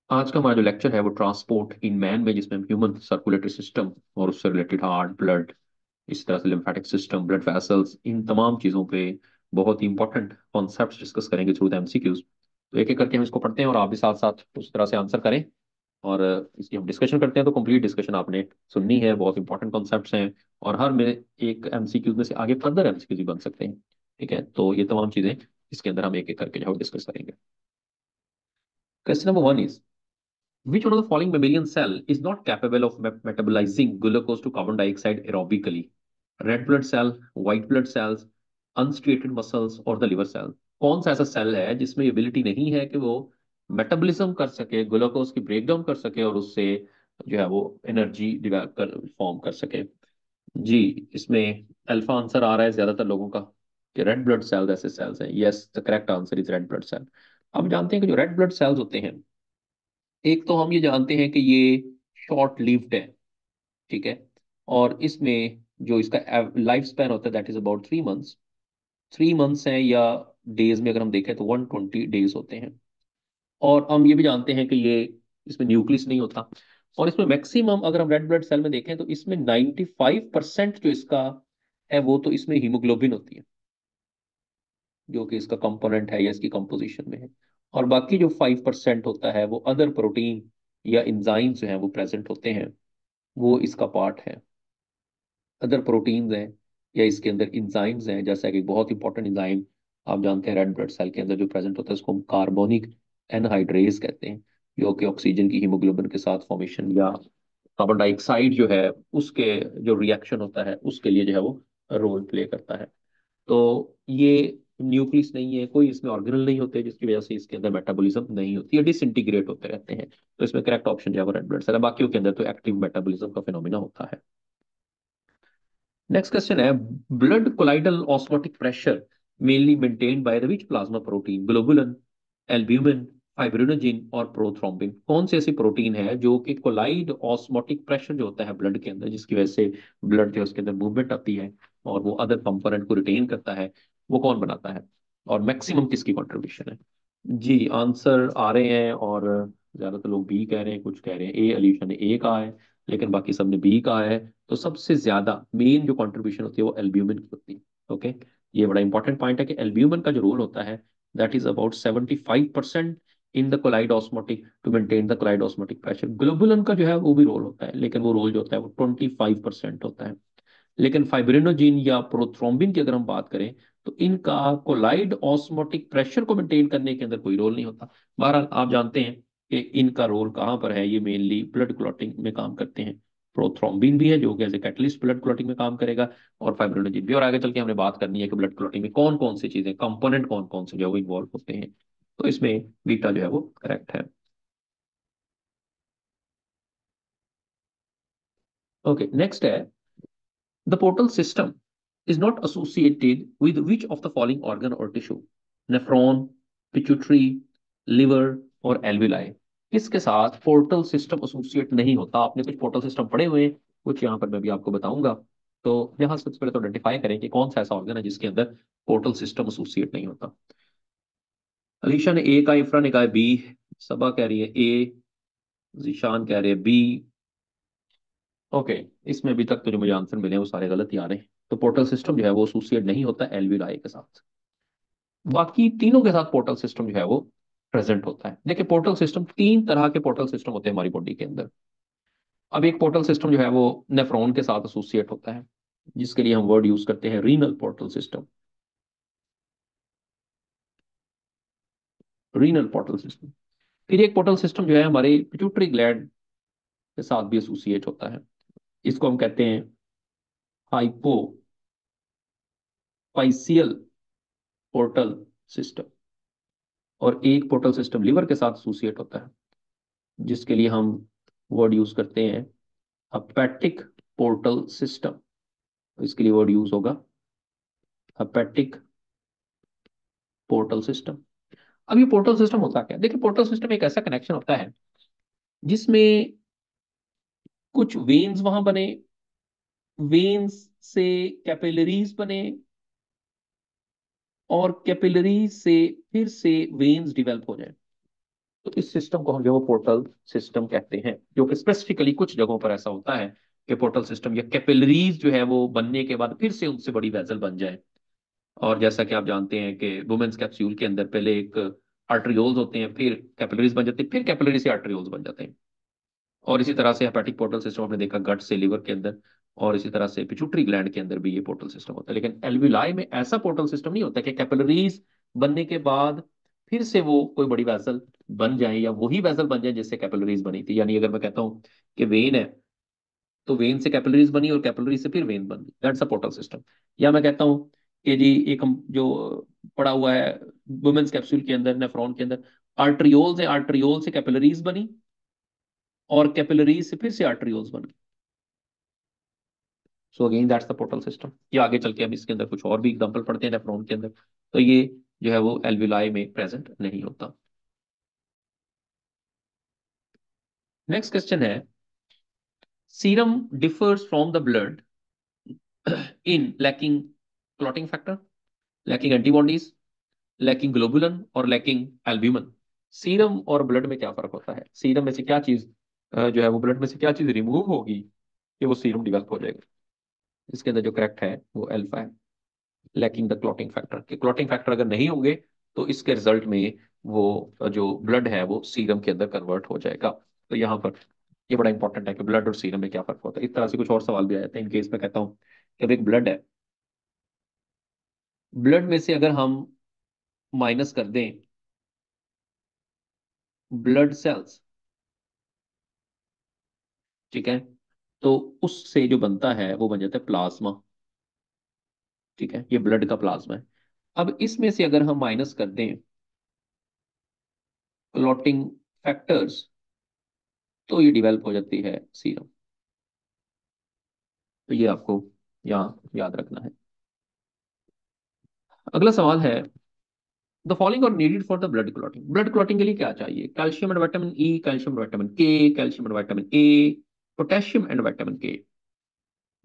आज का हमारा जो लेक्चर है वो ट्रांसपोर्ट इन मैन में, जिसमें हम ह्यूमन सर्कुलेटरी सिस्टम और उससे रिलेटेड हार्ट, ब्लड, इस तरह से लिम्फेटिक सिस्टम, ब्लड वेसल्स, इन तमाम चीज़ों पे बहुत ही इंपॉर्टेंट कॉन्सेप्ट्स डिस्कस करेंगे थ्रू द एमसीक्यूज। तो एक एक करके हम इसको पढ़ते हैं और आप भी साथ साथ उस तरह से आंसर करें। और इसकी हम डिस्कशन करते हैं। तो कंप्लीट डिस्कशन आपने सुननी है, बहुत इंपॉर्टेंट कॉन्सेप्ट्स हैं। और हर में एक एमसीक्यूज में से आगे फर्दर एमसीक्यूज भी बन सकते हैं। ठीक है, तो ये तमाम चीज़ें इसके अंदर हम एक एक करके जो है डिस्कस करेंगे। Question number one is, which one of the following mammalian cell is not capable of metabolizing glucose to carbon dioxide aerobically? Red blood cell, white blood cells, unstriated muscles और the liver cell? कौन सा ऐसा cell है जिसमें ability नहीं है कि वो मेटाबॉलिज्म कर सके, ग्लूकोज की ब्रेकडाउन कर सके और उससे जो है वो एनर्जी डिवेलप कर फॉर्म कर सके? जी, इसमें अल्फा आंसर आ रहा है ज्यादातर लोगों का कि रेड ब्लड सेल्स ऐसे सेल्स हैं। Yes, the correct answer is red blood cell. अब जानते हैं कि जो रेड ब्लड सेल्स होते हैं, एक तो हम ये जानते हैं कि ये शॉर्ट लिव्ड है। ठीक है, और इसमें जो इसका लाइफ स्पैन होता है that is about 3 months. 3 months है, या डेज में अगर हम देखें तो 120 डेज होते हैं। और हम ये भी जानते हैं कि ये इसमें न्यूक्लियस नहीं होता। और इसमें मैक्सिमम अगर हम रेड ब्लड सेल में देखें तो इसमें 95% जो इसका है वो तो इसमें हीमोग्लोबिन होती है, जो कि इसका कंपोनेंट है या इसकी कंपोजिशन में है। और बाकी जो 5% होता है वो अदर प्रोटीन या इंजाइम्स जो हैं वो प्रेजेंट होते हैं, वो इसका पार्ट है। अदर प्रोटीन्स हैं या इसके अंदर इंजाइम्स हैं, जैसा कि बहुत इंपॉर्टेंट इंजाइम आप जानते हैं रेड ब्लड सेल के अंदर जो प्रेजेंट होता है उसको हम कार्बोनिक एनहाइड्रेज कहते हैं, जो कि ऑक्सीजन की हीमोग्लोबिन के साथ फॉर्मेशन या कार्बन डाइऑक्साइड जो है उसके जो रिएक्शन होता है उसके लिए जो है वो रोल प्ले करता है। तो ये न्यूक्लियस नहीं है, कोई इसमें ऑर्गेनल नहीं होते, जिसकी वजह से इसके अंदर मेटाबॉलिज्म नहीं होती है, डिसइंटीग्रेट होते रहते हैं। तो इसमें करेक्ट ऑप्शन जो है वो रेड ब्लड सेल है। बाकियों के अंदर तो एक्टिव मेटाबॉलिज्म का फिनोमिना होता है। नेक्स्ट क्वेश्चन है, blood colloidal osmotic pressure mainly maintained by the which plasma protein? Globulin, albumin, fibrinogen और प्रोथ्रोम्बिन? कौन सी ऐसी प्रोटीन है जो कि कोलाइड ऑस्मोटिक प्रेशर जो होता है ब्लड के अंदर, जिसकी वजह से ब्लड जो है उसके अंदर मूवमेंट आती है और वो अदर कंपोनेंट को रिटेन करता है, वो कौन बनाता है? और मैक्सिमम किसकी कंट्रीब्यूशन है? जी, आंसर आ रहे हैं और ज्यादातर लोग बी कह रहे हैं, कुछ कह रहे हैं ए। अलीशा ने ए कहा है, लेकिन बाकी सबने बी कहा है। तो सबसे ज्यादा मेन जो कंट्रीब्यूशन होती है वो एल्ब्यूमिन की होती है। ओके, ये बड़ा इंपॉर्टेंट पॉइंट है कि एल्ब्यूमिन का जो रोल होता है that is about 75% in the colloid osmotic to maintain the colloid osmotic pressure. Globulin का जो है वो भी रोल होता है, लेकिन वो रोल जो होता है वो 25% होता है। लेकिन फाइब्रिनोजिन या प्रोथ्रोम्बिन की अगर हम बात करें तो इनका कोलाइड ऑस्मोटिक प्रेशर को मेंटेन करने के अंदर कोई रोल नहीं होता। बहरहाल आप जानते हैं कि इनका रोल कहाँ पर है, ये मेनली ब्लड क्लॉटिंग में काम करते हैं। प्रोथ्रोम्बिन भी है जो कि as a catalyst blood clotting में काम करेगा, और फाइब्रिनोजिन भी। और आगे चल के हमने बात करनी है कि ब्लड क्लॉटिंग में कौन कौन सी चीजें, कंपोनेंट कौन कौन से जो है वो इन्वॉल्व होते हैं। तो इसमें बीटा जो है वो करेक्ट है। ओके, नेक्स्ट है, the portal system is not associated with which of the following organ or tissue? Nephron, pituitary, liver और alveoli? इसके साथ पोर्टल सिस्टम एसोसिएट नहीं होता। आपने कुछ पोर्टल सिस्टम पढ़े हुए हैं, कुछ यहाँ पर मैं भी आपको बताऊंगा। तो यहाँ सबसे पहले तो आइडेंटिफाई करें कि कौन सा ऐसा ऑर्गन है जिसके अंदर पोर्टल सिस्टम एसोसिएट नहीं होता। अलीशा ने ए कहा, इफ्रा ने कहा बी, सबा कह रही है ए, जीशान कह रहे हैं बी। ओके, इसमें अभी तक तो जो मुझे आंसर मिले हैं वो सारे गलत ही आ रहे हैं। तो पोर्टल सिस्टम जो है वो एसोसिएट नहीं होता एल्वियोलाई के साथ। बाकी तीनों के साथ पोर्टल सिस्टम जो है वो प्रेजेंट होता है। देखिए, पोर्टल सिस्टम, तीन तरह के पोर्टल सिस्टम होते हैं हमारी बॉडी के अंदर। अब एक पोर्टल सिस्टम जो है वो नेफ्रॉन के साथ एसोसिएट होता है, जिसके लिए हम वर्ड यूज करते हैं renal portal system. Renal portal system. फिर एक पोर्टल सिस्टम जो है हमारे पिट्यूटरी ग्लैंड के साथ भी एसोसिएट होता है, इसको हम कहते हैं हाइपोफाइसियल पोर्टल सिस्टम। और एक पोर्टल सिस्टम लिवर के साथ एसोसिएट होता है, जिसके लिए हम वर्ड यूज करते हैं हेपेटिक पोर्टल सिस्टम। इसके लिए वर्ड यूज होगा हेपेटिक पोर्टल सिस्टम। अब ये पोर्टल सिस्टम होता क्या है? देखिए, पोर्टल सिस्टम एक ऐसा कनेक्शन होता है जिसमें कुछ वेन्स वहां बने, वेन्स से कैपिलरीज बने, और कैपिलरीज से फिर से वेन्स डेवलप हो जाए। तो इस सिस्टम को हम जो है वो पोर्टल सिस्टम कहते हैं, जो कि स्पेसिफिकली कुछ जगहों पर ऐसा होता है कि पोर्टल सिस्टम या कैपिलरीज जो है वो बनने के बाद फिर से उनसे बड़ी वेसल बन जाए। और जैसा कि आप जानते हैं कि वुमेन्स कैप्सूल के अंदर पहले एक आर्टरियोल्स होते हैं, फिर कैपिलरीज बन जाते हैं, फिर कैपिलरी से आर्टरियोल्स बन जाते हैं। और इसी तरह से हेपेटिक पोर्टल सिस्टम आपने देखा गट से लिवर के अंदर, और इसी तरह से पिट्यूटरी ग्लैंड के अंदर भी ये पोर्टल सिस्टम होता है। लेकिन एल्विलाई में ऐसा पोर्टल सिस्टम नहीं होता कि कैपिलरीज बनने के बाद फिर से वो कोई बड़ी वेसल बन जाए या वही वेसल बन जाए जिससे कैपिलरीज बनी थी। यानी अगर मैं कहता हूँ कि वेन है, तो वेन से कैपिलरीज बनी और कैपिलरी से फिर वेन बनी, दैट्स अ पोर्टल सिस्टम। या मैं कहता हूँ कि जी एक हम जो पड़ा हुआ है वुमेन्स कैप्सूल के अंदर, नेफ्रॉन के अंदर आर्टरियोल्स है, आर्टरियोल से कैपिलरीज बनी और कैपिलरीज से फिर से आर्टरियोल्स बन गई। So again that's the portal system. ये आगे चल के हम इसके अंदर कुछ और भी एग्जांपल पढ़ते हैं नेफ्रॉन के अंदर, तो ये जो है वो एल्विलाई में प्रेजेंट नहीं होता। नेक्स्ट क्वेश्चन है, serum differs from the blood in lacking clotting factor, lacking antibodies, lacking globulin और लैकिंग एल्ब्यूमिन। सीरम और ब्लड में क्या फर्क होता है? सीरम में से क्या चीज जो है वो ब्लड में से क्या चीज रिमूव होगी कि वो सीरम डेवलप हो जाएगा? इसके अंदर जो करेक्ट है वो अल्फा है, लैकिंग द क्लॉटिंग फैक्टर। कि क्लॉटिंग फैक्टर अगर नहीं होंगे तो इसके रिजल्ट में वो जो ब्लड है वो सीरम के अंदर कन्वर्ट हो जाएगा। तो यहाँ पर ये बड़ा इंपॉर्टेंट है कि ब्लड और सीरम में क्या फर्क होता है। इस तरह से कुछ और सवाल भी आ जाते हैं। इन केस में कहता हूँ कि अब एक ब्लड है, ब्लड में से अगर हम माइनस कर दें ब्लड सेल्स, ठीक है, तो उससे जो बनता है वो बन जाता है प्लाज्मा। ठीक है, ये ब्लड का प्लाज्मा है। अब इसमें से अगर हम माइनस कर दें क्लॉटिंग फैक्टर्स तो ये डिवेल्प हो जाती है सीरम। तो ये आपको यहाँ याद रखना है। अगला सवाल है, the following are needed for the blood clotting. Blood clotting के लिए क्या चाहिए? Calcium and vitamin E, calcium and vitamin K, calcium and vitamin A, potassium and vitamin K.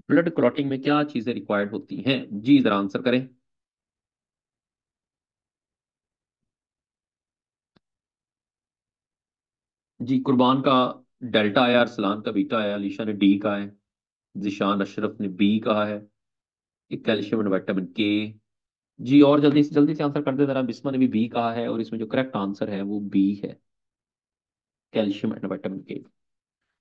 Blood clotting में क्या चीजें रिक्वायर्ड होती हैं? जी जरा आंसर करें। जी कुर्बान का डेल्टा आया, अरसलान का बीटा आया, अलीशा ने डी कहा है, जिशान अशरफ ने बी कहा है, ये कैल्शियम एंड विटामिन के। जी और जल्दी से आंसर कर दे जरा। बिस्मा ने भी बी कहा है और इसमें जो करेक्ट आंसर है वो बी है, कैल्शियम एंड विटामिन के।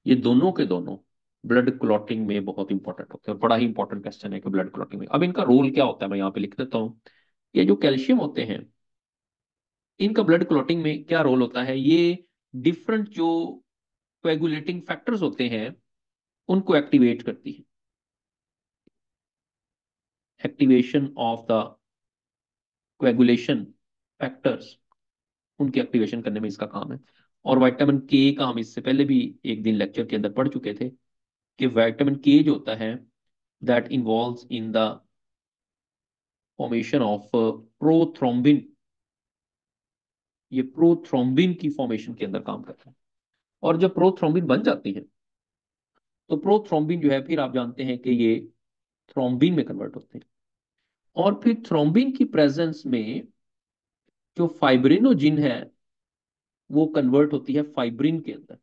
ये दोनों के दोनों ब्लड क्लॉटिंग में बहुत इंपॉर्टेंट होते हैं। बड़ा ही इंपॉर्टेंट क्वेश्चन है कि ब्लड क्लॉटिंग में अब इनका रोल क्या होता है, मैं यहाँ पे लिख देता हूँ। ये जो कैल्शियम होते हैं इनका ब्लड क्लॉटिंग में क्या रोल होता है? ये डिफरेंट जो कोएगुलेटिंग फैक्टर्स होते हैं उनको एक्टिवेट करती है। Activation of the coagulation factors, उनकी एक्टिवेशन करने में इसका काम है। और विटामिन के का हम इससे पहले भी एक दिन लेक्चर के अंदर पढ़ चुके थे कि विटामिन के जो होता है that involves in the formation of prothrombin. ये प्रोथ्रोम्बिन की फॉर्मेशन के अंदर काम करता है। और जब प्रोथ्रोम्बिन बन जाती है तो प्रोथ्रोम्बिन जो है फिर आप जानते हैं कि ये थ्रोम्बिन में कन्वर्ट होते हैं। और फिर थ्रोम्बिन की प्रेजेंस में जो फाइब्रिनोजिन है वो कन्वर्ट होती है फाइब्रिन के अंदर,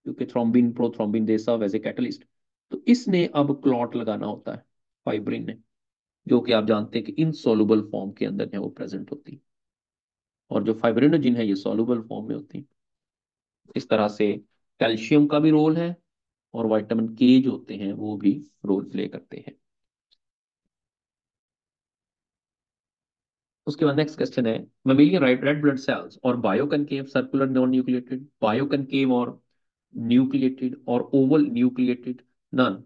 क्योंकि thrombin prothrombin they serve as a catalyst. तो इसने अब क्लॉट लगाना होता है फाइब्रिन ने, जो कि आप जानते हैं कि इनसॉल्युबल फॉर्म के अंदर है वो प्रेजेंट होती है। और जो फाइब्रिनोजिन है ये सॉल्युबल फॉर्म में होती है। इस तरह से कैल्शियम का भी रोल है और विटामिन के जो होते हैं वो भी रोल प्ले करते हैं। उसके बाद नेक्स्ट क्वेश्चन है, मेमेलियन रेड ब्लड सेल्स और बायोकनकेव सर्कुलर नॉन न्यूक्लिएटेड, बायोकनकेव और न्यूक्लिएटेड और ओवल न्यूक्लिएटेड, नन।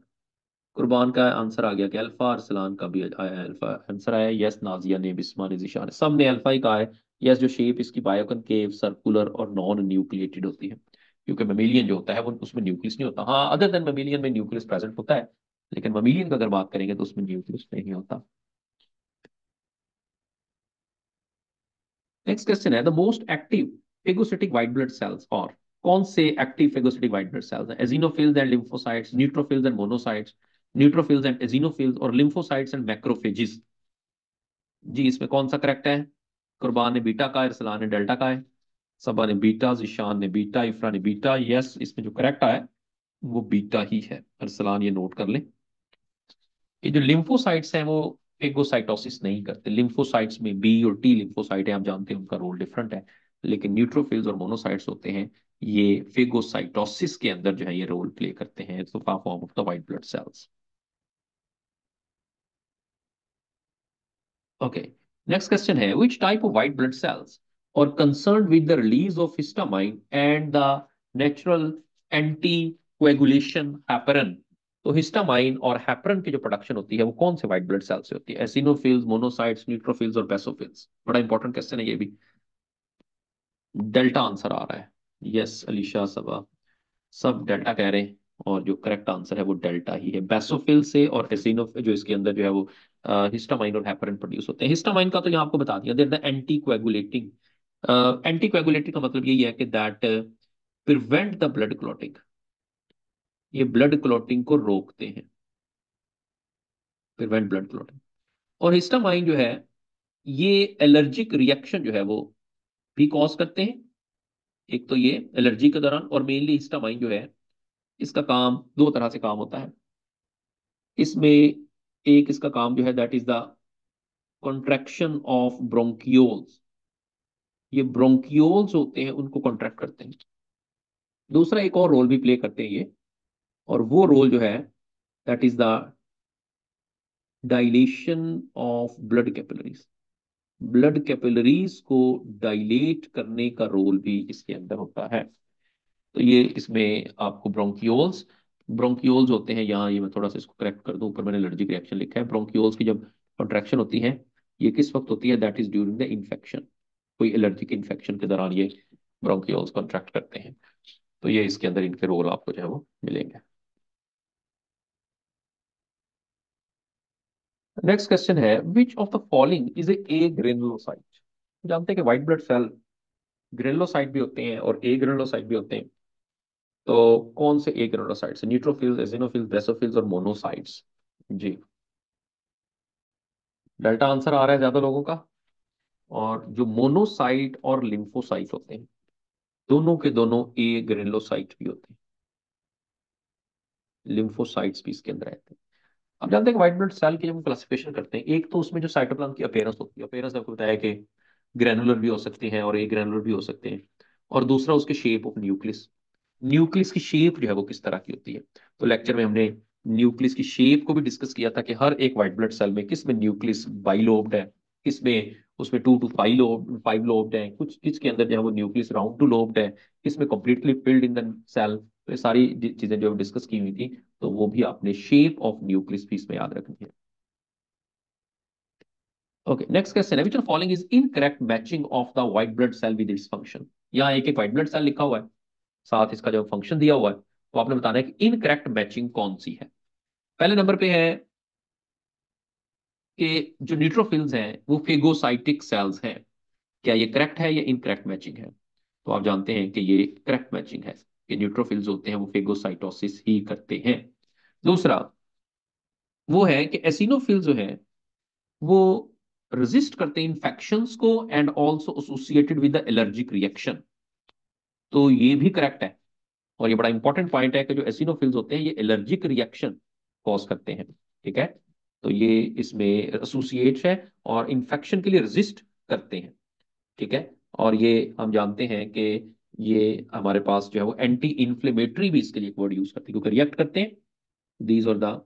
कुर्बान का आंसर आ गया कि अल्फा, अरसलान का भी आया है अल्फा आंसर आया। यस नाजिया ने, बिस्मा ने, जिशान ने, सब ने अल्फा ही कहा है। यस जो शेप इसकी बायोकनकेव सर्कुलर और नॉन न्यूक्लिएटेड होती है, क्योंकि मेमेलियन जो होता है वो उसमें न्यूक्लियस नहीं होता। हाँ अदर देन मेमेलियन में न्यूक्लियस प्रेजेंट होता है, लेकिन मेमेलियन का अगर बात करेंगे तो उसमें न्यूक्लियस नहीं होता। नेक्स्ट क्वेश्चन है, the most active phagocytic white blood cells, और कौन से active phagocytic white blood cells हैं? Eosinophils and lymphocytes, neutrophils and monocytes, neutrophils and eosinophils और लिम्फोसाइट्स एंड मैक्रोफेजेस। जी इसमें कौन सा करेक्ट है? कुर्बान ने बीटा का है, अरसलान ने डेल्टा का है। सबा ने बीटा, जिशान ने बीटा, इफ्रा ने बीटा। यस, इसमें जो करेक्ट आया वो बीटा ही है। अरसलान ये नोट कर ले। ये जो लिम्फोसाइट्स हैं वो फेगोसाइटोसिस नहीं करते। लिम्फोसाइट्स में बी और टी लिम्फोसाइट है, आप जानते हैं उनका रोल डिफरेंट है। लेकिन न्यूट्रोफिल्स और मोनोसाइट्स होते हैं, ये फेगोसाइटोसिस के अंदर जो है ये रोल प्ले करते हैं, तो form of the white blood cells. Okay, next question है which type of white blood cells are concerned with the release of histamine and the natural anti coagulation heparin. तो हिस्टामाइन और हैपरन की जो production होती है वो कौन से व्हाइट ब्लड सेल से होती है? एसिनोफिल्स, मोनोसाइट्स, न्यूट्रोफिल्स और बेसोफिल्स। बड़ा इंपॉर्टेंट क्वेश्चन है ये भी। डेल्टा आंसर आ रहा है। यस अलीशा, सबा, सब डेल्टा कह रहे हैं। और जो करेक्ट आंसर है वो डेल्टा ही है। बेसोफिल से और एसिनो जो इसके अंदर जो है वो हिस्टामाइन और हेपरिन प्रोड्यूस होते हैं। हिस्टामाइन का तो यहाँ आपको बता दिया, there the anti coagulating. Anti coagulating का मतलब यही है कि that prevent the blood clotting, ये ब्लड क्लॉटिंग को रोकते हैं, प्रिवेंट ब्लड क्लॉटिंग। और हिस्टामाइन जो है ये एलर्जिक रिएक्शन जो है वो भी कॉज करते हैं। एक तो ये एलर्जी के दौरान, और मेनली हिस्टामाइन जो है इसका काम दो तरह से काम होता है। इसमें एक इसका काम जो है that is the contraction of bronchioles, ये ब्रोंकियोल्स होते हैं उनको कॉन्ट्रैक्ट करते हैं। दूसरा एक और रोल भी प्ले करते हैं ये, और वो रोल जो है that is the dilation of blood capillaries. Blood capillaries को डायलेट करने का रोल भी इसके अंदर होता है। तो ये इसमें आपको ब्रोंकियोल्स, ब्रोंकियोल्स होते हैं यहाँ, ये मैं थोड़ा सा इसको करेक्ट कर दूं, ऊपर मैंने एलर्जिक रिएक्शन लिखा है। ब्रोंकियोल्स की जब कॉन्ट्रैक्शन होती है ये किस वक्त होती है? That is during the infection. कोई एलर्जिक इन्फेक्शन के दौरान ये ब्रोंकियोल्स कॉन्ट्रैक्ट करते हैं। तो ये इसके अंदर इनके रोल आपको जो है वो मिलेंगे। नेक्स्ट क्वेश्चन है which of the following is a granulocyte. जानते हैं कि व्हाइट ब्लड सेल ग्रेनुलोसाइट भी होते हैं और ए ग्रेनुलोसाइट भी होते हैं। तो कौन से ए ग्रेनुलोसाइट्स? न्यूट्रोफिल्स, एसिनोफिल्स, बेसोफिल्स और मोनोसाइट्स। जी, डेल्टा आंसर आ रहा है ज्यादा लोगों का। और जो मोनोसाइट और लिम्फोसाइट होते हैं दोनों के दोनों ए ग्रेनुलोसाइट भी होते हैं, लिम्फोसाइट्स भी इसके अंदर रहते हैं। अब जानते हैं कि व्हाइट ब्लड सेल की जब हम क्लासिफिकेशन करते हैं, एक तो उसमें जो साइटोप्लाज्म की अपीयरेंस होती है, अपीयरेंस आपको बताया कि ग्रैनुलर भी हो सकती है और ए ग्रैनुलर भी हो सकते हैं। और दूसरा उसके शेप ऑफ न्यूक्लियस, न्यूक्लियस की शेप जो है वो किस तरह की होती है। तो लेक्चर में हमने न्यूक्लियस की शेप को भी डिस्कस किया था कि हर एक व्हाइट ब्लड सेल में किस में न्यूक्लियस बाइलोब्ड है, किस में उसमें 2 to 5 लोब्ड है, कुछ किसके अंदर जो है वो न्यूक्लियस राउंड टू लोब्ड है, किसमें completely filled in the cell. तो ये सारी चीजें जो डिस्कस की हुई थी, तो वो भी आपने शेप ऑफ न्यूक्लियस भी इसमें याद रखनी है। ओके, नेक्स्ट क्वेश्चन है which of following is incorrect matching of the white blood cell with its function. यहाँ एक एक व्हाइट ब्लड सेल लिखा हुआ है, साथ इसका जो फंक्शन दिया हुआ है, तो आपने बताना है कि इनकरेक्ट मैचिंग कौन सी है। पहले नंबर पे है कि जो न्यूट्रोफिल्स हैं वो फेगोसाइटिक सेल्स हैं। क्या ये करेक्ट है या इनकरेक्ट मैचिंग है? तो आप जानते हैं कि ये करेक्ट मैचिंग है, कि न्यूट्रोफिल्स होते हैं वो फेगोसाइटोसिस ही करते हैं। दूसरा वो है कि एसिनोफिल जो है वो रेजिस्ट करते हैं इन्फेक्शंस को and also associated with the allergic reaction. तो ये भी करेक्ट है। और ये बड़ा इंपॉर्टेंट पॉइंट है कि जो एसिनोफिल्स होते हैं ये एलर्जिक रिएक्शन कॉज करते हैं। ठीक है, तो ये इसमें एसोसिएट है और इन्फेक्शन के लिए रेजिस्ट करते हैं। ठीक है, और ये हम जानते हैं कि ये हमारे पास जो है वो एंटी इन्फ्लेमेटरी भी इसके लिए एक वर्ड यूज करते हैं, क्योंकि रिएक्ट करते हैं। These are the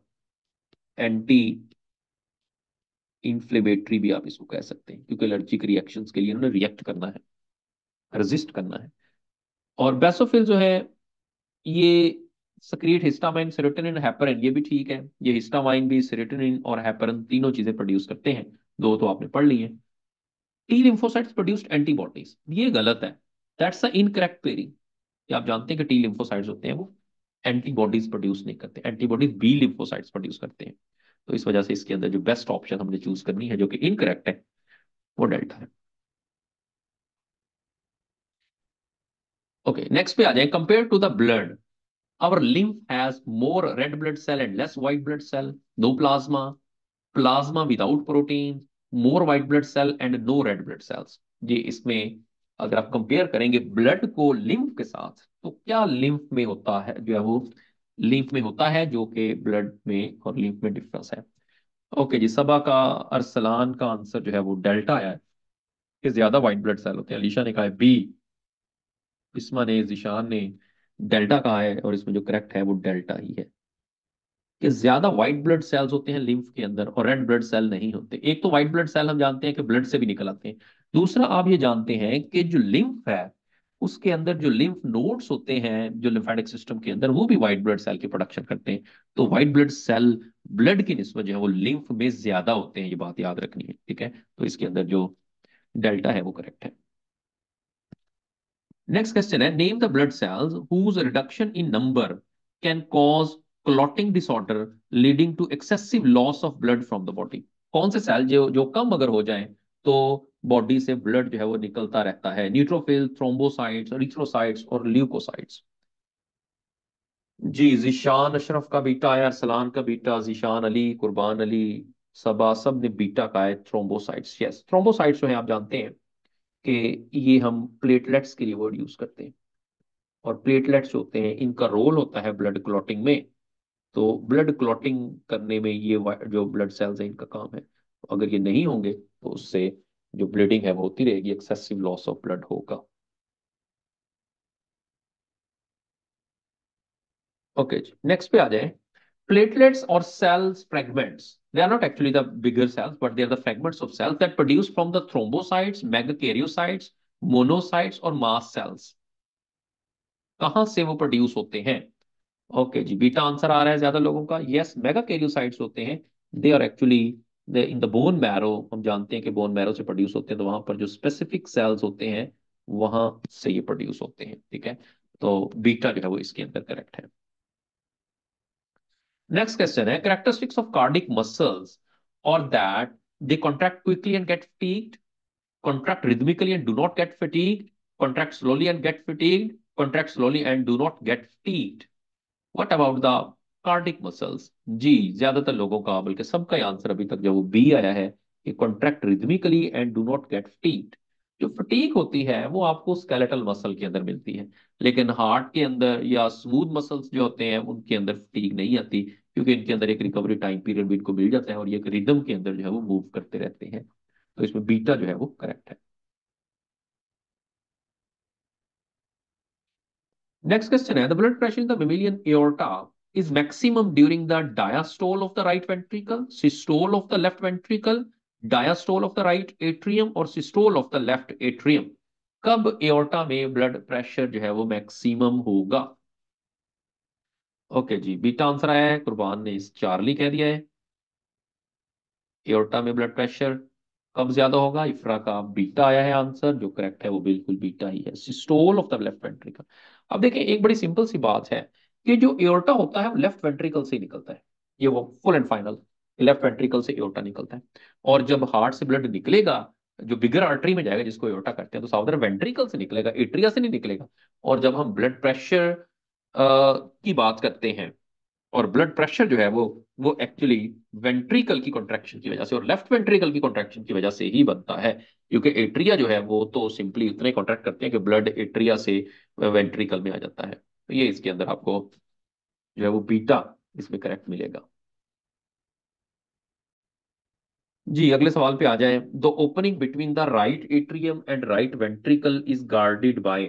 anti inflammatory भी आप इसको कह सकते हैं, क्योंकि एलर्जिक रिएक्शंस के लिए उन्होंने रिएक्ट करना है, रेजिस्ट करना है। और बेसोफिल जो है ये सक्रिएट हिस्टामाइन, सेरोटोनिन, हेपरिन। ये भी ठीक है, ये हिस्टामाइन भी, सेरोटोनिन और हेपरिन तीनों चीजें प्रोड्यूस करते हैं। दो तो आपने पढ़ ली है। टी लिम्फोसाइट्स प्रोड्यूस्ड एंटीबॉडीज, ये गलत है। That's a incorrect pairing. कि आप जानते हैं कि टी लिम्फोसाइट्स होते हैं वो एंटीबॉडीज प्रोड्यूस नहीं करते, एंटीबॉडीज बी लिम्फोसाइट्स प्रोड्यूस करते हैं। तो इस वजह से इसके अंदर जो बेस्ट ऑप्शन हमने चूज करनी है, जो कि इनकरेक्ट है, वो डेल्टा है। ओके, नेक्स्ट पे आ जाए। Compare to the blood, our lymph has more red blood cell and less white blood cell, no plasma, plasma without proteins, more white blood cell and no red blood cells। ये इसमें अगर आप compare करेंगे blood को lymph के साथ, तो क्या लिम्फ में होता है जो है वो, लिम्फ में होता है जो कि ब्लड में और लिम्फ में डिफरेंस है। ओके जी, सबा का अरसलान का आंसर जो है वो डेल्टा है, कि ज्यादा व्हाइट ब्लड सेल होते हैं। अलीशा ने कहा है बी, इस्मा ने, जिशान ने डेल्टा कहा है, और इसमें जो करेक्ट है वो डेल्टा ही है, कि ज्यादा व्हाइट ब्लड सेल्स होते हैं लिम्फ के अंदर और रेड ब्लड सेल नहीं होते। एक तो व्हाइट ब्लड सेल हम जानते हैं कि ब्लड से भी निकल आते हैं, दूसरा आप ये जानते हैं कि जो लिम्फ है उसके अंदर जो लिम्फ नोड्स होते हैं जो लिम्फेटिक सिस्टम के अंदर, वो भी व्हाइट ब्लड सेल की प्रोडक्शन करते हैं। तो व्हाइट ब्लड सेल ब्लड की निस्बत जो है वो लिम्फ में ज्यादा होते हैं, ये बात याद रखनी है, ठीक है। तो इसके अंदर जो डेल्टा है वो करेक्ट है। नेक्स्ट क्वेश्चन है, name the blood cells whose reduction in number can cause clotting disorder leading to excessive loss of blood from the body. कौन से सेल जो जो कम अगर हो जाए तो बॉडी से ब्लड जो है वो निकलता रहता है? न्यूट्रोफिल, थ्रोम्बोसाइट्स, इरिथ्रोसाइट्स और ल्यूकोसाइट्स। जी, जिशान अशरफ का बीटा है, अरसलान का बीटा, जिशान अली, कुर्बान अली, सबा, सब ने बीटा का है थ्रोम्बोसाइट्स। यस, थ्रोम्बोसाइट्स जो है आप जानते हैं कि ये हम प्लेटलेट्स के लिए वर्ड यूज करते हैं, और प्लेटलेट्स होते हैं इनका रोल होता है ब्लड क्लॉटिंग में। तो ब्लड क्लॉटिंग करने में ये जो ब्लड सेल्स हैं इनका काम है। तो अगर ये नहीं होंगे तो उससे जो ब्लीडिंग है वो होती रहेगी, एक्सेसिव लॉस ऑफ ब्लड होगा। ओके जी, नेक्स्ट पे आ जाए। प्लेटलेट्स और cells fragments, they are not actually the bigger cells but they are the fragments of cells that produce from the thrombocytes, megakaryocytes, monocytes और mast cells। कहां से वो प्रोड्यूस होते हैं? ओके जी, बीटा आंसर आ रहा है ज्यादा लोगों का। यस, मेगा कैरियोसाइट्स होते हैं, they are actually in the bone marrow. हम जानते हैं कि बोन मैरो से प्रोड्यूस होते हैं, तो वहां पर जो स्पेसिफिक सेल्स होते हैं वहां से ये प्रोड्यूस होते हैं, ठीक है। तो बीटा जो है वो इसके अंदर करेक्ट है। नेक्स्ट क्वेश्चन है, कैरेक्टरिस्टिक्स ऑफ कार्डिक मसल्स और that they contract quickly and get fatigued, contract rhythmically and do not get fatigued, contract slowly and get fatigued, contract slowly and do not get fatigued. What about the cardiac muscles? जी, ज्यादातर लोगों का बल्कि सबका ही answer अभी तक जो वो बी आया है, कि contract rhythmically and do not gate fatigued. जो फटीग होती है वो आपको स्केलेटल मसल के अंदर मिलती है, लेकिन हार्ट के अंदर या स्मूथ मसल्स जो होते हैं उनके अंदर फटीग नहीं आती, क्योंकि इनके अंदर एक रिकवरी टाइम पीरियड भी इनको मिल जाता है और ये एक रिदम के अंदर जो है वो मूव करते रहते हैं। तो इसमें बीटा जो है वो करेक्ट है। Next question है, the blood pressure in the mammalian aorta is maximum during the diastole of the right ventricle, systole of the left ventricle, diastole of the right atrium और systole of the left atrium। कब aorta में blood pressure जो है वो maximum होगा? Okay जी, beta answer आया है, कुर्बान ने इस चार्ली कह दिया है। एओर्टा में ब्लड प्रेशर कब ज्यादा होगा? इफ्रा का बीटा आया है आंसर, जो करेक्ट है वो बिल्कुल बीटा ही है, systole of the left ventricle. अब देखिए, एक बड़ी सिंपल सी बात है कि जो एओर्टा होता है वो लेफ्ट वेंट्रिकल से ही निकलता है, ये वो full and final left ventricle से एओर्टा निकलता है। और जब हार्ट से ब्लड निकलेगा, जो बिगर आर्टरी में जाएगा जिसको एओर्टा करते हैं, तो साउदर्न वेंट्रिकल से निकलेगा, एट्रिया से नहीं निकलेगा। और जब हम ब्लड प्रेशर की बात करते हैं, और ब्लड प्रेशर जो है वो एक्चुअली वेंट्रिकल की कॉन्ट्रैक्शन की वजह से और लेफ्ट वेंट्रिकल की कॉन्ट्रैक्शन की वजह से ही बनता है, क्योंकि एट्रिया जो है वो तो सिंपली उतने कॉन्ट्रैक्ट करते हैं कि ब्लड एट्रिया से वेंट्रिकल में आ जाता है। तो ये इसके अंदर आपको जो है वो बीटा इसमें करेक्ट मिलेगा। जी, अगले सवाल पे आ जाएं। The opening between the right atrium and right ventricle is guarded by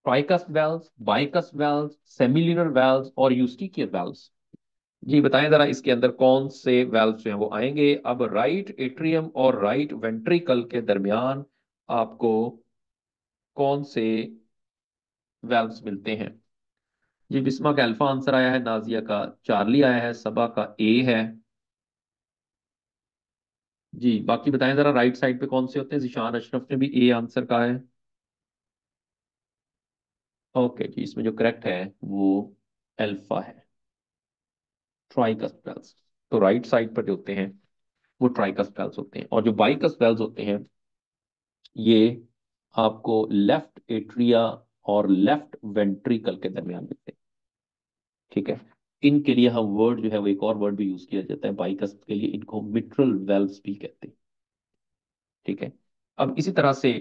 tricuspid valves, bicuspid valves, semilunar valves और यूस्टिकियर वेल्व्स। जी बताएं जरा, इसके अंदर कौन से वेल्व जो हैं वो आएंगे? अब राइट एट्रियम और राइट वेंट्रिकल के दरमियान आपको कौन से वेल्व्स मिलते हैं? जी, बिस्मा का अल्फा आंसर आया है, नाजिया का चार्ली आया है, सबा का ए है। जी बाकी बताएं जरा, राइट साइड पे कौन से होते हैं? जिशान अशरफ ने भी ए आंसर कहा है। ओके जी, इसमें जो करेक्ट है वो अल्फा है, ट्राइकस वेल्व्स। तो राइट साइड पर जो होते हैं वो ट्राइकस वेल्व्स होते हैं, और जो बाइकस वेल्व्स होते हैं ये आपको लेफ्ट एट्रिया और लेफ्ट वेंट्रिकल के दरमियान मिलते हैं, ठीक है। इनके लिए हम वर्ड जो है वो एक और वर्ड भी यूज किया जाता है बाइकस के लिए, इनको मिट्रल वेल्व्स भी कहते हैं, ठीक है। अब इसी तरह से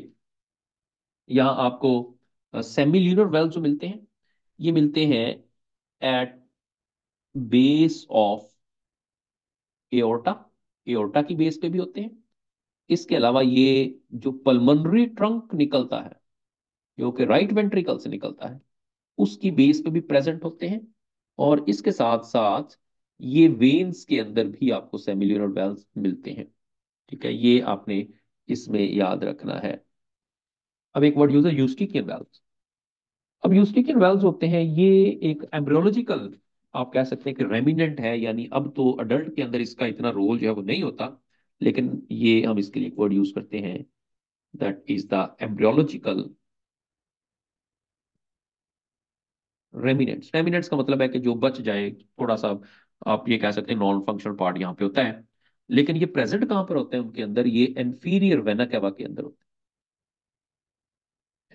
यहाँ आपको सेमिल्यूनर वेल्व जो मिलते हैं, ये मिलते हैं at base of aorta, aorta की बेस पे भी होते हैं। इसके अलावा ये जो पल्मोनरी ट्रंक निकलता है, जो कि राइट वेंट्रिकल से निकलता है, उसकी बेस पे भी प्रेजेंट होते हैं। और इसके साथ साथ ये वेन्स के अंदर भी आपको सेमिल्यूनर वेल्व्स मिलते हैं। ठीक है, ये आपने इसमें याद रखना है। अब एक वर्ड यूज है यूस्टिकियन वेल्व्स। अब यूस्टिकियन वेल्व्स होते हैं, ये एक एम्ब्रियोलॉजिकल, आप कह सकते हैं कि रेमिनेंट है, यानी अब तो अडल्ट के अंदर इसका इतना रोल जो है वो नहीं होता, लेकिन ये हम इसके लिए एक वर्ड यूज करते हैं, that is the embryological remnants. Remnants का मतलब है कि जो बच जाए थोड़ा सा, आप ये कह सकते हैं नॉन फंक्शनल पार्ट यहाँ पे होता है। लेकिन ये प्रेजेंट कहाँ पर होते हैं उनके अंदर, ये इंफीरियर वेना कैवा के अंदर होते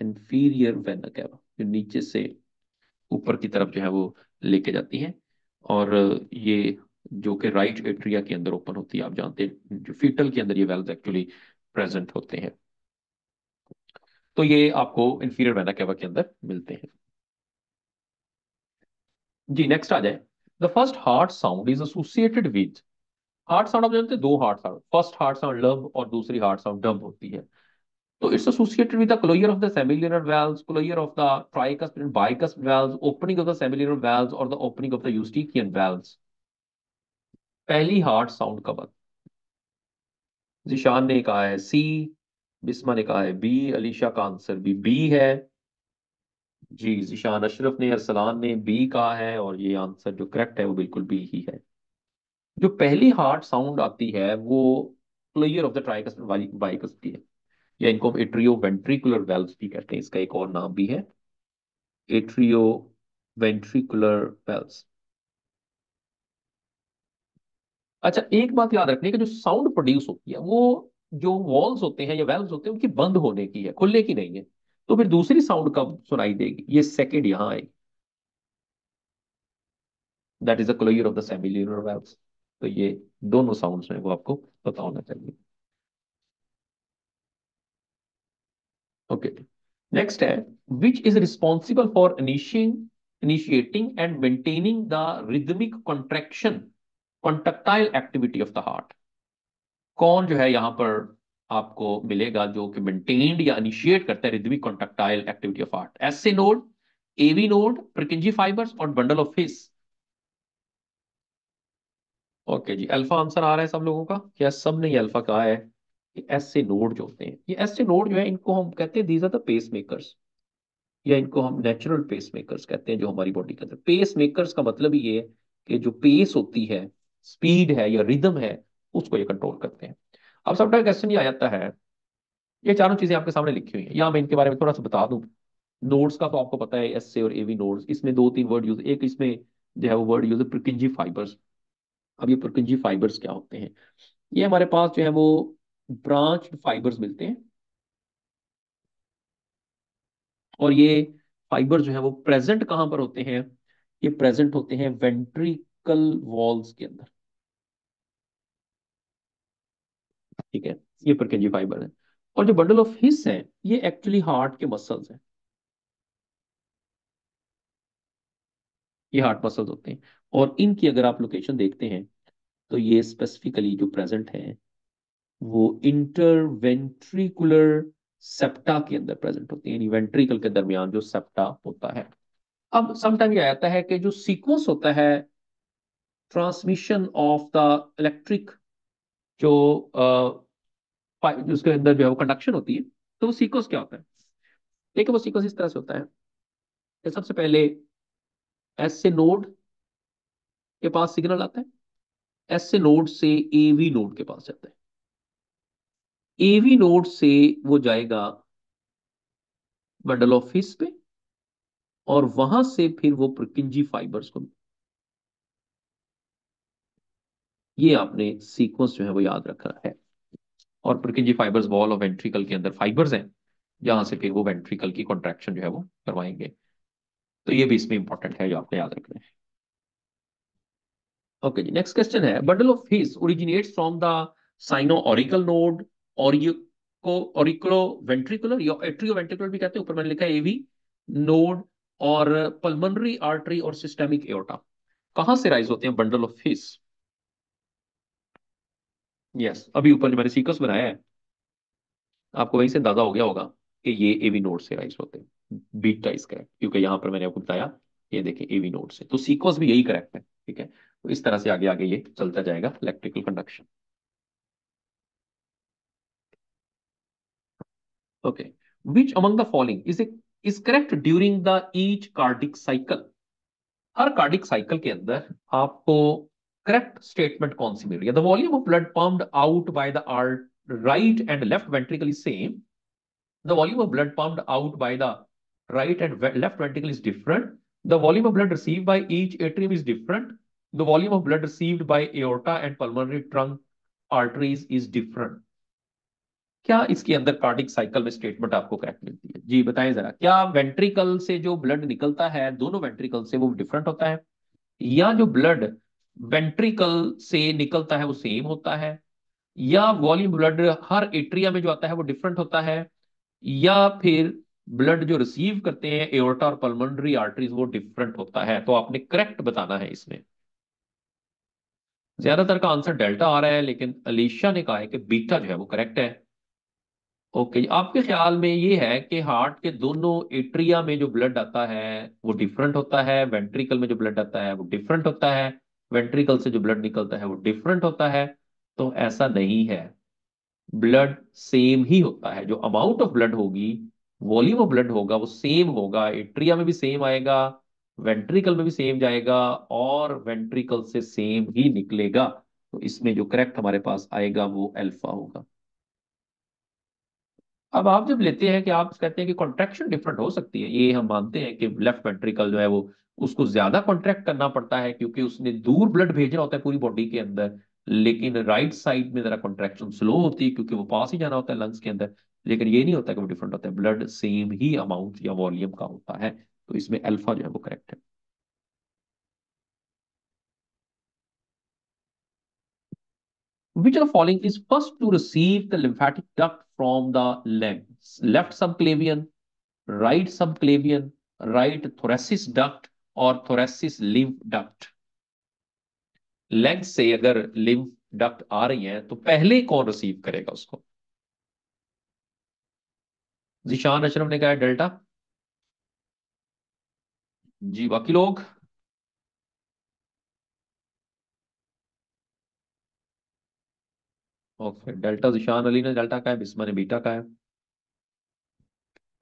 हैं। इंफीरियर वेना कैवा जो नीचे से ऊपर की तरफ जो है वो लेके जाती है। और ये जो कि राइट एट्रिया के अंदर ओपन होती है, आप जानते हैं जो फीटल के अंदर ये वेल्व एक्चुअली प्रेजेंट होते हैं। तो ये आपको इंफीरियर वेना कैवा के अंदर मिलते हैं। जी नेक्स्ट आ जाए। The first heart sound is associated with, heart sound आप जानते हैं, दो heart sound, first heart sound lub और दूसरी हार्ट साउंड डब होती है। तो it's associated with the closure of the semilunar valves, closure of the tricuspid and bicuspid valves, opening of the semilunar valves और the opening of the eustachian valves. पहली heart sound कब आती? जिशान ने कहा है सी, बिस्मा ने कहा है बी, अलीशा का आंसर भी बी है। जी जिशान, अशरफ ने, अरसलान ने बी कहा है, और ये आंसर जो करेक्ट है वो बिल्कुल बी ही है। जो पहली हार्ट साउंड आती है वो closure of the tricuspid bicuspid की है, या इनको हम एट्रियो वेंट्रिकुलर वेल्व्स भी कहते हैं, इसका एक और नाम भी है एट्रियो वेंट्रिकुलर वेल्व्स। अच्छा एक बात याद रखनी है कि जो साउंड प्रोड्यूस होती है वो जो वॉल्स होते हैं या वेल्व्स होते हैं उनकी बंद होने की है, खुलने की नहीं है। तो फिर दूसरी साउंड कब सुनाई देगी, ये सेकंड यहां आएगी, that is the closure of the semilunar valves. तो ये दोनों साउंड्स हैं वो आपको पता होना चाहिए। ओके, नेक्स्ट है, which is responsible for initiating and maintaining the rhythmic contraction contractile activity of the heart. कौन जो है यहाँ पर आपको मिलेगा जो कि मेंटेन्ड या इनिशिएट करता है rhythmic contractile activity of heart? SA node, AV node, Purkinje fibres और बंडल ऑफ हिस। ओके जी, अल्फा आंसर आ रहा है सब लोगों का, क्या सब ने ये अल्फा कहा है? कि एसए नोड जो होते हैं, ये एसए नोड जो है इनको हम कहते हैं these are the pacemakers, या इनको हम नेचुरल पेस मेकर्स कहते हैं। जो हमारी बॉडी के अंदर पेस मेकर्स का मतलब ही ये है कि जो पेस होती है, स्पीड है या रिदम है, उसको ये कंट्रोल करते हैं। अब सबका क्वेश्चन ये आ जाता है, ये चारों चीजें आपके सामने लिखी हुई हैं, या मैं इनके बारे में थोड़ा सा बता दूं। नोड्स का तो आपको पता है, एस से और एवी नोड्स, इसमें दो तीन वर्ड यूज, एक इसमें जो है वो वर्ड यूज है प्रिकिंजी फाइबर्स। अब ये प्रिकिंजी फाइबर्स क्या होते हैं? ये हमारे पास जो है वो ब्रांच फाइबर्स मिलते हैं, और ये फाइबर जो है वो प्रेजेंट कहां पर होते हैं? ये प्रेजेंट होते हैं वेंट्रिकल वॉल्स के अंदर। ठीक है, ये प्रिकिंजी फाइबर है। और जो बंडल ऑफ हिस है, ये एक्चुअली हार्ट के मसल्स हैं, ये हार्ट मसल्स होते हैं। और इनकी अगर आप लोकेशन देखते हैं, तो ये स्पेसिफिकली जो प्रेजेंट है वो इंटरवेंट्रिकुलर सेप्टा के अंदर प्रेजेंट होती है, यानी वेंट्रिकल के दरमियान जो सेप्टा होता है। अब समटाइम ये आता है कि जो सीक्वेंस होता है ट्रांसमिशन ऑफ द इलेक्ट्रिक, जो उसके अंदर जो है वो कंडक्शन होती है, तो वो सीक्वेंस क्या होता है? देखिए वो सीक्वेंस इस तरह से होता है कि सबसे पहले एस से नोड के पास सिग्नल आता है, एस से नोड से एवी नोड के पास जाता है, एवी नोड से वो जाएगा बंडल ऑफ हिस पे, और वहां से फिर वो प्रुकिंजी फाइबर्स को, ये आपने सीक्वेंस जो है वो याद रखना है। और प्रुकिंजी फाइबर्स वॉल ऑफ वेंट्रिकल के अंदर फाइबर्स हैं, जहां से फिर वो वेंट्रिकल की कॉन्ट्रैक्शन जो है वो करवाएंगे। तो ये भी इसमें इंपॉर्टेंट है जो आपने याद रखना है। ओके जी, नेक्स्ट क्वेश्चन है, bundle of His originates from the sino auricular node, और ये को ऑरिकुलो वेंट्रिकुलर या एट्रियो वेंट्रिकुलर भी कहते हैं, ऊपर मैंने लिखा है एवी नोड, और पल्मोनरी आर्टरी और सिस्टेमिक एओर्टा कहां से राइज होते हैं? Bundle of fish. यस, अभी ऊपर जो मैंने सीक्वेंस बनाया है आपको वहीं से अंदाजा हो गया होगा कि ये एवी नोड से राइज होते हैं। बीटा इज करेक्ट, क्योंकि यहां पर मैंने आपको बताया ये देखिए एवी नोड से, तो सीक्वेंस भी यही करेक्ट है। ठीक है, तो इस तरह से आगे आगे ये चलता जाएगा electrical conduction. Okay, which among the following is correct during the each cardiac cycle? Her cardiac cycle के अंदर आपको करेक्ट स्टेटमेंट कौन सी मिल रही है? The volume of blood pumped out by the art right and left ventricle is same, the volume of blood pumped out by the right and left ventricle is different, the volume of blood received by each atrium is different, the volume of blood received by aorta and pulmonary trunk arteries is different। क्या इसके अंदर cardiac cycle में statement आपको correct मिलती है? जी बताएं जरा, क्या वेंट्रिकल से जो ब्लड निकलता है दोनों वेंट्रिकल से वो डिफरेंट होता है, या जो ब्लड वेंट्रिकल से निकलता है वो सेम होता है, या वॉल्यूम ब्लड हर एट्रिया में जो आता है वो डिफरेंट होता है, या फिर ब्लड जो रिसीव करते हैं एओर्टा और पल्मोनरी आर्टरीज वो डिफरेंट होता है? तो आपने करेक्ट बताना है इसमें। ज्यादातर का आंसर डेल्टा आ रहा है, लेकिन अलीशा ने कहा है कि बीटा जो है वो करेक्ट है। ओके, आपके ख्याल में ये है कि हार्ट के दोनों एट्रिया में जो ब्लड आता है वो डिफरेंट होता है, वेंट्रिकल में जो ब्लड आता है वो डिफरेंट होता है, वेंट्रिकल से जो ब्लड निकलता है वो डिफरेंट होता है? तो ऐसा नहीं है, ब्लड सेम ही होता है। जो अमाउंट ऑफ ब्लड होगी, वॉल्यूम ऑफ ब्लड होगा वो सेम होगा, एट्रिया में भी सेम आएगा, वेंट्रिकल में भी सेम जाएगा, और वेंट्रिकल से सेम ही निकलेगा। तो इसमें जो करेक्ट हमारे पास आएगा वो अल्फा होगा। अब आप जब लेते हैं कि आप कहते हैं कि कॉन्ट्रैक्शन डिफरेंट हो सकती है, ये हम मानते हैं कि लेफ्ट वेंट्रिकल जो है वो उसको ज्यादा कॉन्ट्रैक्ट करना पड़ता है क्योंकि उसने दूर ब्लड भेजना होता है पूरी बॉडी के अंदर, लेकिन राइट साइड में जरा कॉन्ट्रैक्शन स्लो होती है क्योंकि वो पास ही जाना होता है लंग्स के अंदर। लेकिन ये नहीं होता कि वो डिफरेंट होता है, ब्लड सेम ही अमाउंट या वॉल्यूम का होता है। तो इसमें अल्फा जो है वो करेक्ट है। Which of the following is first to receive the lymphatic duct from the leg? Left subclavian, right subclavian, right thoracic duct और thoracic lymph duct? लेग से अगर lymph duct आ रही है तो पहले कौन रिसीव करेगा उसको? जिशान अशरफ ने कहा है डेल्टा। जी बाकी लोग? ओके, डेल्टा जिशान अली ने डेल्टा का है, बिस्मा ने बीटा का है।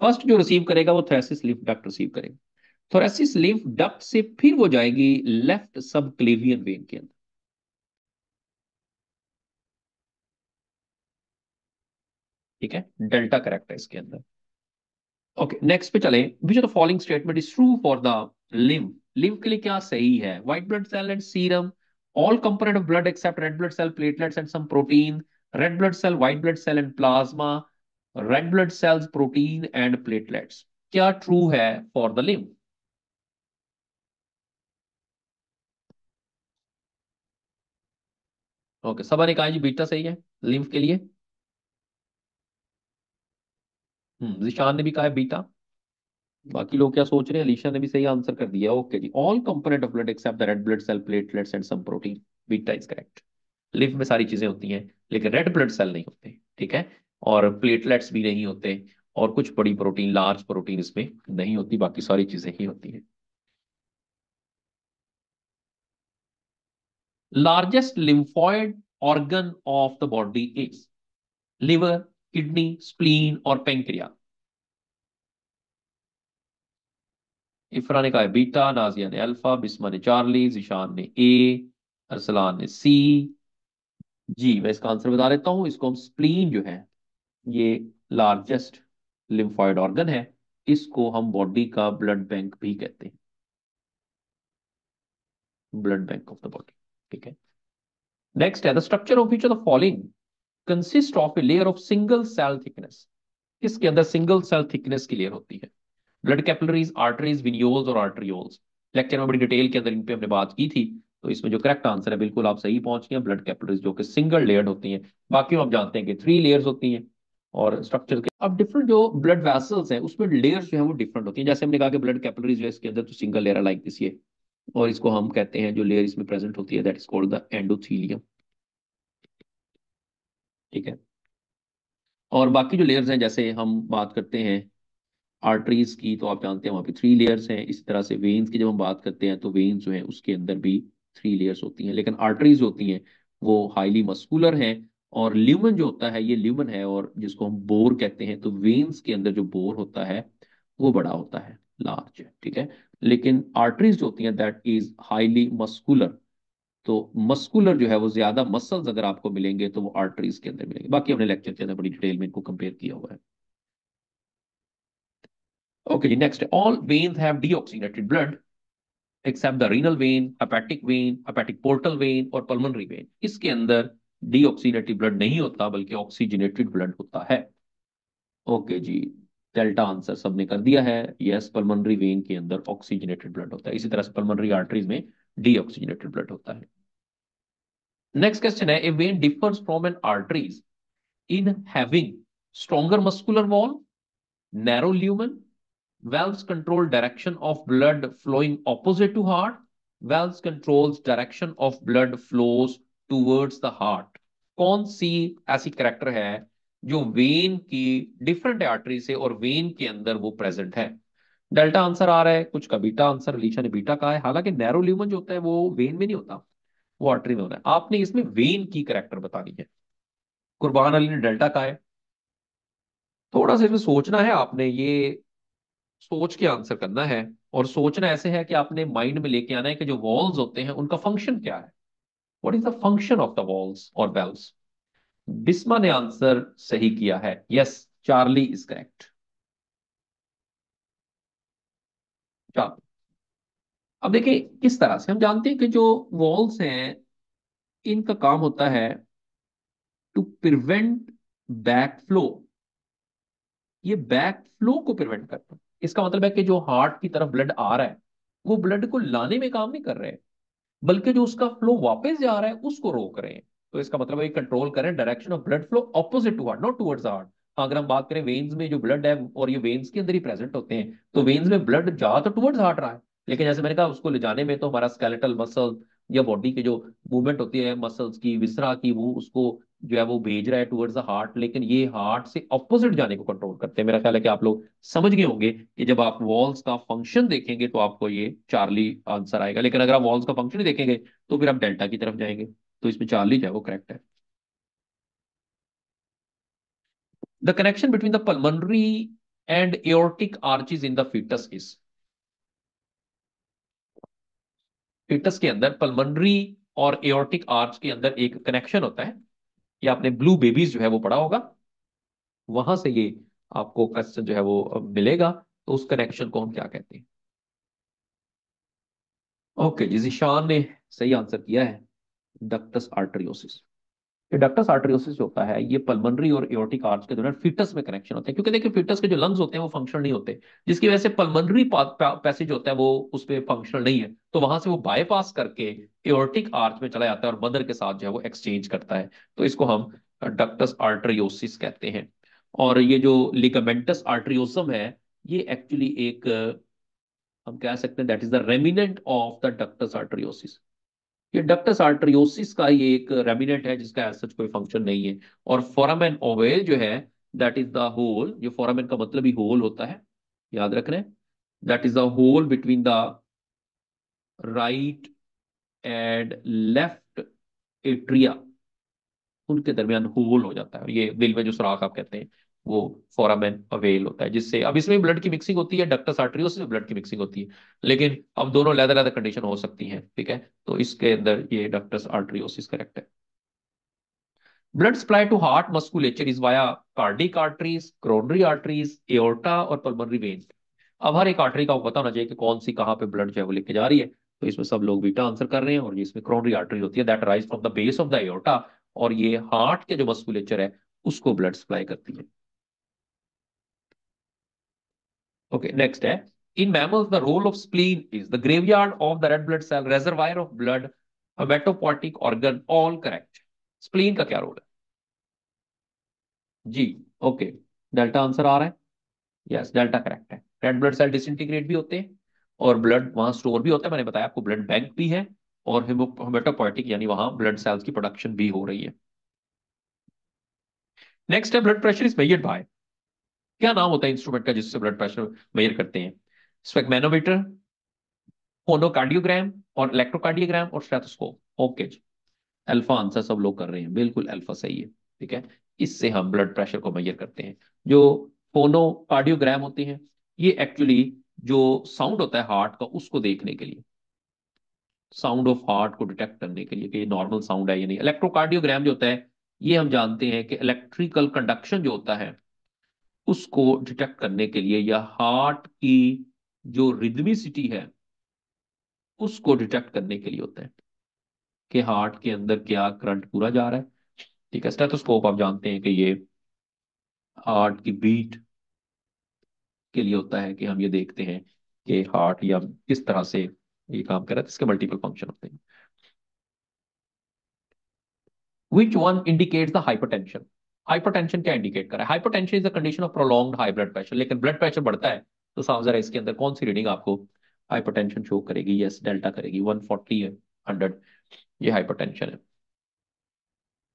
फर्स्ट जो रिसीव करेगा वो थोरेसिक लिम्फ डक्ट रिसीव करेगा। थोरेसिक लिम्फ डक्ट से फिर वो जाएगी लेफ्ट सबक्लेवियन वेन के अंदर। ठीक है, डेल्टा करेक्ट है इसके अंदर। ओके, नेक्स्ट पे चले। Which of the following statement is true for the lymph? Lymph के लिए क्या सही है? White blood cell and serum, all component of blood except red blood cell, platelets and some protein, red blood cell, white blood cell and plasma, red blood cells, protein and platelets. क्या true है for the lymph? Okay, Saba ने कहा जी beta सही है lymph के लिए। जिशान ने भी कहा है बीटा। बाकी लोग क्या सोच रहे हैं? अलीशा ने भी सही आंसर कर दिया। ओके जी, all component of blood except the red blood cell, platelets and some protein, beta is correct. Lymph में सारी चीजें होती हैं लेकिन रेड ब्लड सेल नहीं होते। ठीक है, और प्लेटलेट्स भी नहीं होते, और कुछ बड़ी प्रोटीन, लार्ज प्रोटीन इसमें नहीं होती, बाकी सारी चीजें ही होती हैं। Largest lymphoid organ of the body is liver, kidney, spleen और पेंक्रिया? इफरा ने कहा है बीटा, नाजिया ने अल्फा, बिस्मा ने चार्ली, जिशान ने ए, अरसलान ने सी। जी मैं इसका आंसर बता देता हूं, इसको हम स्प्लीन जो है ये लार्जेस्ट लिम्फॉइड ऑर्गन है, इसको हम बॉडी का ब्लड बैंक भी कहते हैं, blood bank of the body. ठीक है, नेक्स्ट है the structure of which of the following consist of a layer of single cell thickness? इसके अंदर सिंगल सेल थिकनेस की लेयर होती है। ब्लड कैपिलरीज, आर्टरीज, विनियोल्स और आर्ट्रियोल्स। लेक्चर में बड़ी डिटेल के अंदर इन पे हमने बात की थी, तो इसमें जो करेक्ट आंसर है बिल्कुल आप सही पहुंच गए, ब्लड कैपिलरीज जो कि सिंगल लेयर्ड होती हैं। बाकी हम जानते हैं कि 3 लेयर्स होती हैं, और स्ट्रक्चर के। अब डिफरेंट जो ब्लड वैसल्स हैं उसमें लेयर्स जो है वो डिफरेंट होती हैं। जैसे हमने कहा कि ब्लड कैपिलरीज जो है इसके अंदर तो सिंगल लेयर लाइक दिस ये, और इसको हम कहते हैं जो लेयर इसमें प्रेजेंट होती है that is called the endothelium. ठीक है। और बाकी जो लेयर्स हैं जैसे हम बात करते हैं आर्टरीज की, तो आप जानते हैं वहां पे 3 लेयर्स हैं। इसी तरह से वेन्स की जब हम बात करते हैं तो वेन्स जो है उसके अंदर भी 3 लेयर्स होती हैं। लेकिन आर्टरीज जो होती हैं वो हाईली मस्कुलर हैं। और ल्यूमन जो होता है ये ल्यूमन है, और जिसको हम बोर कहते हैं, तो वेन्स के अंदर जो बोर होता है वो बड़ा होता है, लार्ज। ठीक है। लेकिन आर्टरीज जो होती हैं दैट इज हाईली मस्कुलर। तो मस्कुलर जो है वो ज्यादा मसल्स अगर आपको मिलेंगे तो वो आर्टरीज के अंदर मिलेंगे। बाकी हमने लेक्चर के अंदर बड़ी डिटेल में इनको कंपेयर किया हुआ है। ओके जी, next, all veins have deoxygenated blood except the renal vein, hepatic vein, hepatic portal vein और पल्मोनरी वेन। इसके अंदर डीऑक्सीनेटेड ब्लड नहीं होता बल्कि ऑक्सीजनेटेड ब्लड होता है। ओके जी, डेल्टा आंसर सबने कर दिया है। यस, पल्मोनरी वेन के अंदर ऑक्सीजनेटेड ब्लड होता है, इसी तरह से पल्मोनरी आर्टरीज में डीऑक्सीजनेटेड ब्लड होता है। नेक्स्ट क्वेश्चन है, a vein differs from an arteries in having stronger muscular wall, narrow lumen, valves control direction of blood flowing opposite to heart, valves controls direction of blood flows towards the heart। कौन सी ऐसी character है जो when की different artery से और when के अंदर वो प्रेजेंट है? डेल्टा आंसर आ रहा है, कुछ का बीटा आंसर, अलीशा ने बीटा कहा है। हालांकि नैरो ल्यूमन जो होता है वो वेन में नहीं होता, वो आर्टरी में होता है। आपने इसमें वेन की कैरेक्टर बतानी है। कुर्बान अली ने डेल्टा कहा है। थोड़ा सा इसमें सोचना है आपने, ये सोच के आंसर करना है। और सोचना ऐसे है कि आपने माइंड में लेके आना है कि जो वॉल्स होते हैं उनका फंक्शन क्या है, what is the function of the walls और वेल्व्स। बिस्मा ने आंसर सही किया है, यस, चार्ली इज करेक्ट। चलो, अब देखिए किस तरह से हम जानते हैं कि जो वॉल्स हैं इनका काम होता है टू प्रिवेंट बैक फ्लो। ये बैक फ्लो को प्रिवेंट करता है। इसका मतलब है कि जो हार्ट की तरफ ब्लड आ रहा है वो ब्लड को लाने में काम नहीं कर रहे हैं, बल्कि जो उसका फ्लो वापस जा रहा है उसको रोक रहे हैं। तो इसका मतलब है कंट्रोल करें direction of blood flow opposite to heart, not towards heart. अगर हम बात करें वेन्स में जो ब्लड है और ये वेन्स के अंदर ही प्रेजेंट होते हैं, तो वेन्स में ब्लड जा तो टुवर्ड्स हार्ट रहा है, लेकिन जैसे मैंने कहा उसको ले जाने में तो हमारा स्केलेटल मसल या बॉडी के जो मूवमेंट होती है मसल्स की, विसरा की, वो उसको जो है वो भेज रहा है टुवर्ड्स द हार्ट, लेकिन ये हार्ट से ऑपोजिट जाने को कंट्रोल करते हैं। मेरा ख्याल है कि आप लोग समझ गए होंगे कि जब आप वॉल्स का फंक्शन देखेंगे तो आपको ये चार्ली आंसर आएगा, लेकिन अगर आप वॉल्स का फंक्शन ही देखेंगे तो फिर आप डेल्टा की तरफ जाएंगे। तो इसमें चार्ली जो है वो करेक्ट है। The connection between the pulmonary and aortic arches in the foetus is. Foetus के अंदर पल्मोनरी और एओर्टिक आर्च के अंदर एक कनेक्शन होता है। ये आपने ब्लू बेबीज जो है वो पढ़ा होगा, वहां से ये आपको क्वेश्चन जो है वो मिलेगा। तो उस कनेक्शन को हम क्या कहते हैं? ओके जी, जिशान ने सही आंसर किया है, डक्टस आर्टरियोसिस। ये डक्टस आर्टरियोसिस जो होता है ये पल्मोनरी और एओर्टिक आर्च के दौरान फीटस में कनेक्शन होता है, क्योंकि देखिए फीटस के जो लंग्स होते हैं वो फंक्शनल नहीं होते, जिसकी वजह से पल्मोनरी पैसेज होता है वो उस पर फंक्शनल नहीं है, तो वहां से वो बाईपास करके एओर्टिक आर्च में चला जाता है और मदर के साथ जो है वो एक्सचेंज करता है। तो इसको हम डक्टस आर्टरियोसिस कहते हैं। और ये जो लिगामेंटस आर्टरियोसम है ये एक्चुअली एक हम कह सकते हैं that is the remnant of the ductus आर्टरियोसिस। ये डक्टस आर्टरियोसिस का ये एक रेमिनेंट है जिसका ऐसा कोई फंक्शन नहीं है। और फोरामेन ओवेल जो है दैट इज द होल, जो फोरामेन का मतलब ही होल होता है, याद रखना है, that is the hole between the right and left atria, उनके दरमियान होल हो जाता है। और ये दिल में जो सुराख आप कहते हैं वो फोरामेन अवेल होता है, जिससे अब इसमें ब्लड की मिक्सिंग होती है, डक्टस आर्टरियोसिस में ब्लड की मिक्सिंग होती है, लेकिन अब दोनों अलग अलग कंडीशन हो सकती हैं। ठीक है, तो इसके अंदर ये डक्टस आर्टरियोसिस करेक्ट है। Blood supply to heart musculature is via cardiac arteries, coronary arteries, aorta और पल्मोनरी वेन। अब हर एक आर्टरी का पता होना चाहिए कि कौन सी कहाँ पे ब्लड जो है वो लेके जा रही है। तो इसमें सब लोग बीटा आंसर कर रहे हैं, और ये इसमें कोरोनरी आर्टरी होती है that rise from the base of the aorta, और ये हार्ट के जो मस्कुलेचर है उसको ब्लड सप्लाई करती है। ओके, नेक्स्ट है, in mammals the role of spleen is the graveyard of the red blood cell, reservoir of blood, haematopoietic organ, all correct. Spleen का क्या रोल है? जी। ओके, डेल्टा आंसर आ रहा है। यस, डेल्टा करेक्ट है। Red blood cell disintegrate भी होते हैं और ब्लड वहां स्टोर भी होता है, मैंने बताया आपको ब्लड बैंक भी है, और हेमोपोइटिक यानी वहां ब्लड सेल्स की प्रोडक्शन भी हो रही है। नेक्स्ट है blood pressure is measured by, क्या नाम होता है इंस्ट्रूमेंट का जिससे ब्लड प्रेशर मेजर करते हैं? स्फेगमेनोमीटर, फोनोकार्डियोग्राम और इलेक्ट्रोकार्डियोग्राम और स्टेथोस्कोप। ओके जी, अल्फा आंसर सब लोग कर रहे हैं, बिल्कुल अल्फा सही है। ठीक है, इससे हम ब्लड प्रेशर को मेजर करते हैं। जो फोनोकार्डियोग्राम होते हैं, ये एक्चुअली जो साउंड होता है हार्ट का उसको देखने के लिए, साउंड ऑफ हार्ट को डिटेक्ट करने के लिए कि ये नॉर्मल साउंड है या नहीं। इलेक्ट्रोकार्डियोग्राम जो होता है, ये हम जानते हैं कि इलेक्ट्रिकल कंडक्शन जो होता है उसको डिटेक्ट करने के लिए, या हार्ट की जो रिदमिसिटी है उसको डिटेक्ट करने के लिए होता है कि हार्ट के अंदर क्या करंट पूरा जा रहा है। ठीक है, स्टेथोस्कोप आप जानते हैं कि ये हार्ट की बीट के लिए होता है कि हम ये देखते हैं कि हार्ट या किस तरह से ये काम कर रहा है, तो इसके मल्टीपल फंक्शन होते हैं। Which one indicates the hypertension? Hypertension क्या इंडिकेट कर रहा है? Hypertension is the condition of prolonged high blood pressure, लेकिन ब्लड प्रेशर बढ़ता है तो साफ जरा इसके अंदर कौन सी रीडिंग आपको हाइपरटेंशन शो करेगी? यस, डेल्टा करेगी, 140 है, 100, ये हाइपरटेंशन है।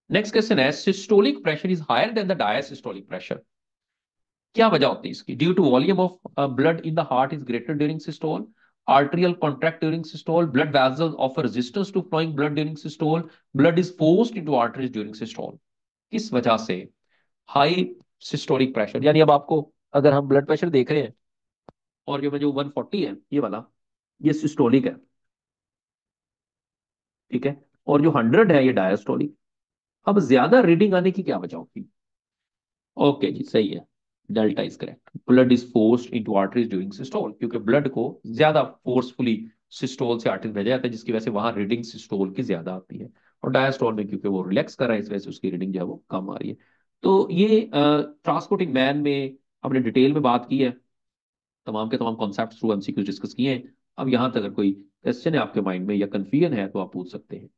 नेक्स्ट क्वेश्चन है, systolic pressure is higher than the diastolic pressure, क्या वजह होती है इसकी? Due to volume of blood in the heart is greater during systole, arterial contract during systole, blood vessels offer resistance to flowing blood during systole, blood is forced into arteries during systole। किस वजह से high systolic pressure, यानी अब आपको अगर हम blood pressure देख रहे हैं और जो 140 है ये वाला, ये सिस्टोलिक है, ठीक है, और जो 100 है ये डायस्टोलिक। अब ज्यादा रीडिंग आने की क्या वजह होगी? ओके जी, सही है, delta is correct. Blood is forced into arteries during systole, क्योंकि ब्लड को ज्यादा फोर्सफुली सिस्टोल से आर्टरीज भेजा जाता है, जिसकी वजह से वहां रीडिंग सिस्टोल की ज्यादा आती है। और डायस्टोल में क्योंकि वो रिलैक्स कर रहा है, इस वजह से उसकी रीडिंग जो है वो कम आ रही है। तो ये ट्रांसपोर्टिंग मैन में हमने डिटेल में बात की है, तमाम के तमाम कॉन्सेप्ट थ्रू एमसीक्यूज डिस्कस किए हैं। अब यहाँ तक अगर कोई क्वेश्चन है आपके माइंड में या कंफ्यूजन है तो आप पूछ सकते हैं।